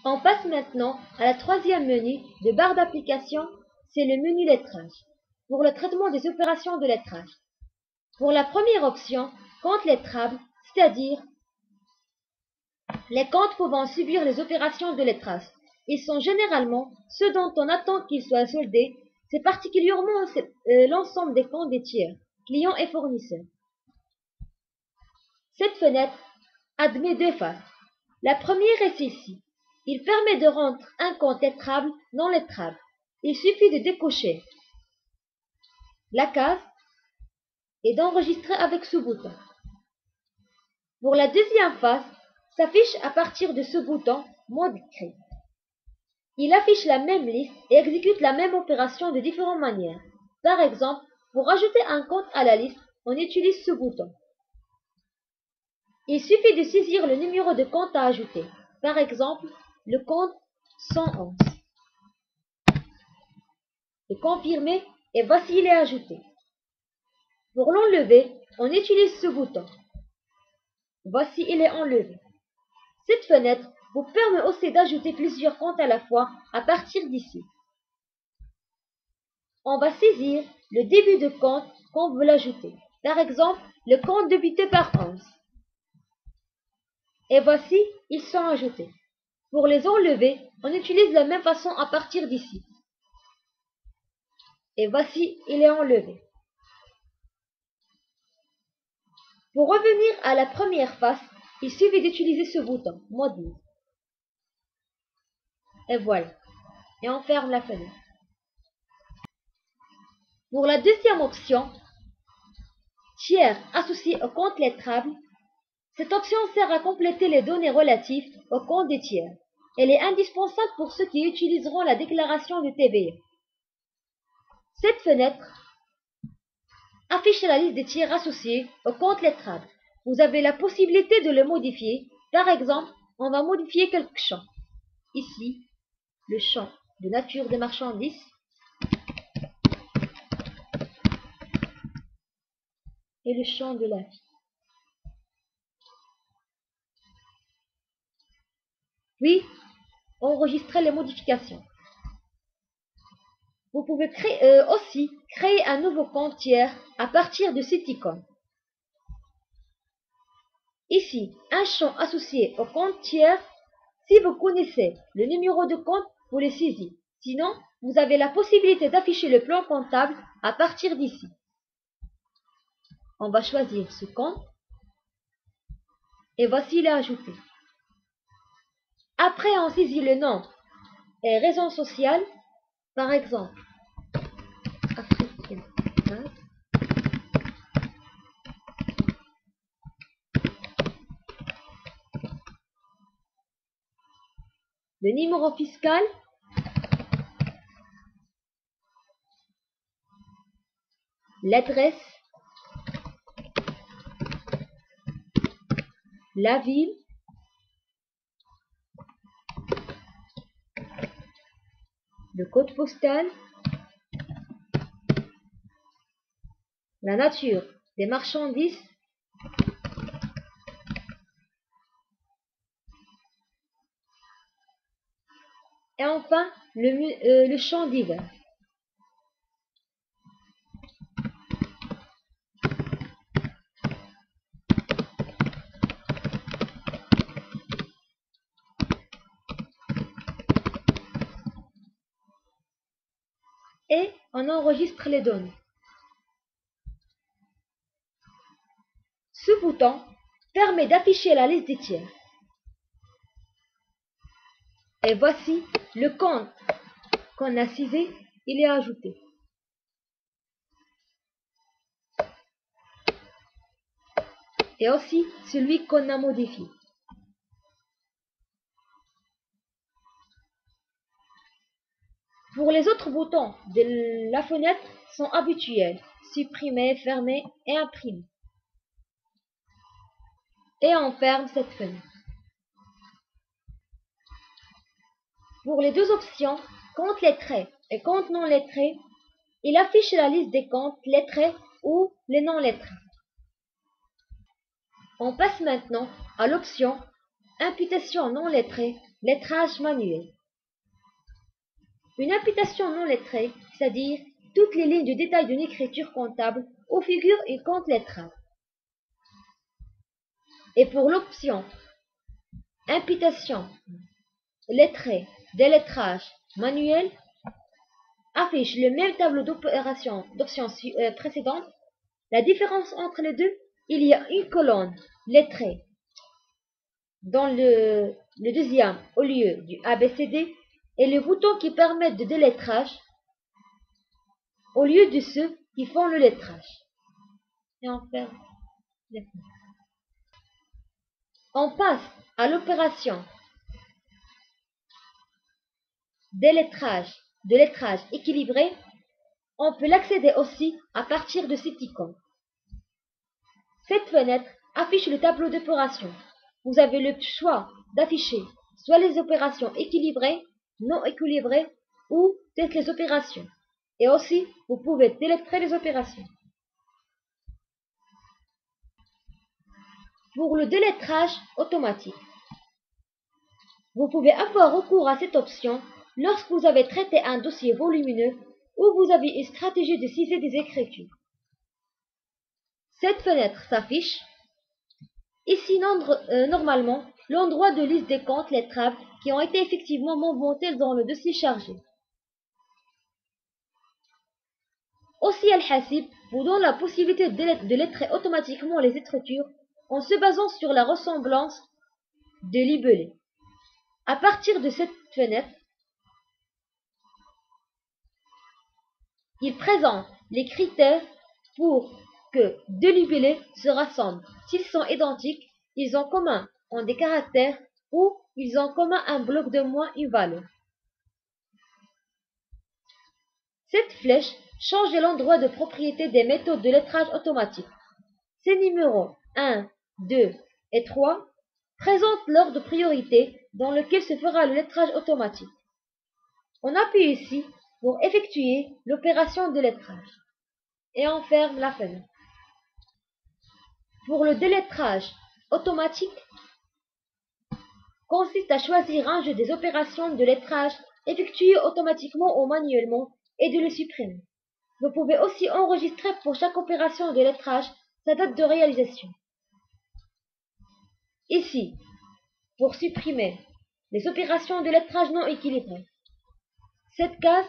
On passe maintenant à la troisième menu de barre d'application, c'est le menu lettrage, pour le traitement des opérations de lettrage. Pour la première option, compte lettrable, c'est-à-dire les comptes pouvant subir les opérations de lettrage. Ils sont généralement ceux dont on attend qu'ils soient soldés, c'est particulièrement l'ensemble des comptes des tiers, clients et fournisseurs. Cette fenêtre admet deux phases. La première est celle-ci. Il permet de rendre un compte lettrable non lettrable. Il suffit de décocher la case et d'enregistrer avec ce bouton. Pour la deuxième phase, s'affiche à partir de ce bouton Mode Create. Il affiche la même liste et exécute la même opération de différentes manières. Par exemple, pour ajouter un compte à la liste, on utilise ce bouton. Il suffit de saisir le numéro de compte à ajouter. Par exemple, le compte 111. De confirmer et voici il est ajouté. Pour l'enlever, on utilise ce bouton. Voici il est enlevé. Cette fenêtre vous permet aussi d'ajouter plusieurs comptes à la fois à partir d'ici. On va saisir le début de compte qu'on veut l'ajouter. Par exemple, le compte débité par 11. Et voici, ils sont ajoutés. Pour les enlever, on utilise la même façon à partir d'ici. Et voici, il est enlevé. Pour revenir à la première face, il suffit d'utiliser ce bouton, mode liste. Et voilà. Et on ferme la fenêtre. Pour la deuxième option, tiers associé au compte lettrable, cette option sert à compléter les données relatives au compte des tiers. Elle est indispensable pour ceux qui utiliseront la déclaration de TVA. Cette fenêtre affiche la liste des tiers associés au compte lettrable. Vous avez la possibilité de le modifier. Par exemple, on va modifier quelques champs. Ici, le champ de nature des marchandises. Et le champ de la vie. Puis, enregistrer les modifications. Vous pouvez aussi créer un nouveau compte tiers à partir de cette icône. Ici, un champ associé au compte tiers. Si vous connaissez le numéro de compte, vous le saisissez. Sinon, vous avez la possibilité d'afficher le plan comptable à partir d'ici. On va choisir ce compte. Et voici il est ajouté. Après, on saisit le nom et raison sociale. Par exemple, Africain. Le numéro fiscal. L'adresse. La ville. Le code postal. La nature des marchandises. Et enfin, le champ divers. Et on enregistre les données. Ce bouton permet d'afficher la liste des tiers. Et voici le compte qu'on a saisi, il est ajouté. Et aussi celui qu'on a modifié. Pour les autres boutons de la fenêtre sont habituels, supprimer, fermer et imprimer. Et on ferme cette fenêtre. Pour les deux options, compte lettré et compte non lettré, il affiche la liste des comptes lettrés ou les non lettrés. On passe maintenant à l'option Imputation non lettrée, lettrage manuel. Une imputation non lettrée, c'est-à-dire toutes les lignes de détail d'une écriture comptable où figure une compte lettrable. Et pour l'option imputation lettrée, délettrage manuel, affiche le même tableau d'options précédentes. La différence entre les deux, il y a une colonne lettrée dans le deuxième au lieu du ABCD et le bouton qui permet de délettrage au lieu de ceux qui font le lettrage. Et on ferme les fenêtres. On passe à l'opération de lettrage équilibré. On peut l'accéder aussi à partir de cette icône. Cette fenêtre affiche le tableau d'opération. Vous avez le choix d'afficher soit les opérations équilibrées, non équilibrées ou toutes les opérations. Et aussi, vous pouvez délettrer les opérations. Pour le délettrage automatique, vous pouvez avoir recours à cette option lorsque vous avez traité un dossier volumineux ou vous avez une stratégie de ciser des écritures. Cette fenêtre s'affiche. Ici, normalement, l'endroit de liste des comptes lettrables qui ont été effectivement montés dans le dossier chargé. Aussi, Al-Hasib vous donne la possibilité de lettrer automatiquement les écritures en se basant sur la ressemblance des libellés. À partir de cette fenêtre, il présente les critères pour que deux libellés se rassemblent. S'ils sont identiques, ils ont commun des caractères ou ils ont commun un bloc de moins une valeur. Cette flèche change l'endroit de propriété des méthodes de lettrage automatique. Ces numéros 1, 2 et 3 présentent l'ordre de priorité dans lequel se fera le lettrage automatique. On appuie ici pour effectuer l'opération de lettrage et on ferme la fenêtre. Pour le délettrage automatique, consiste à choisir un jeu des opérations de lettrage effectuées automatiquement ou manuellement et de les supprimer. Vous pouvez aussi enregistrer pour chaque opération de lettrage sa date de réalisation. Ici, pour supprimer les opérations de lettrage non équilibrées, cette case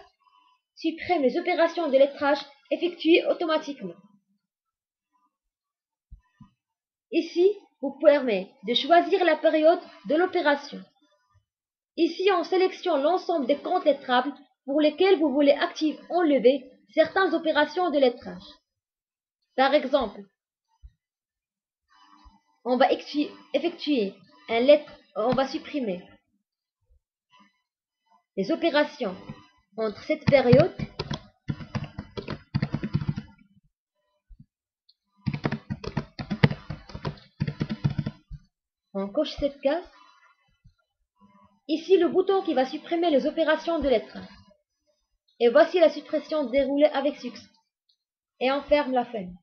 supprime les opérations de lettrage effectuées automatiquement. Ici, vous permet de choisir la période de l'opération. Ici, on sélectionne l'ensemble des comptes lettrables pour lesquels vous voulez enlever certaines opérations de lettrage. Par exemple, on va supprimer les opérations entre cette période on coche cette case. Ici, le bouton qui va supprimer les opérations de lettrage. Et voici la suppression déroulée avec succès. Et on ferme la fenêtre.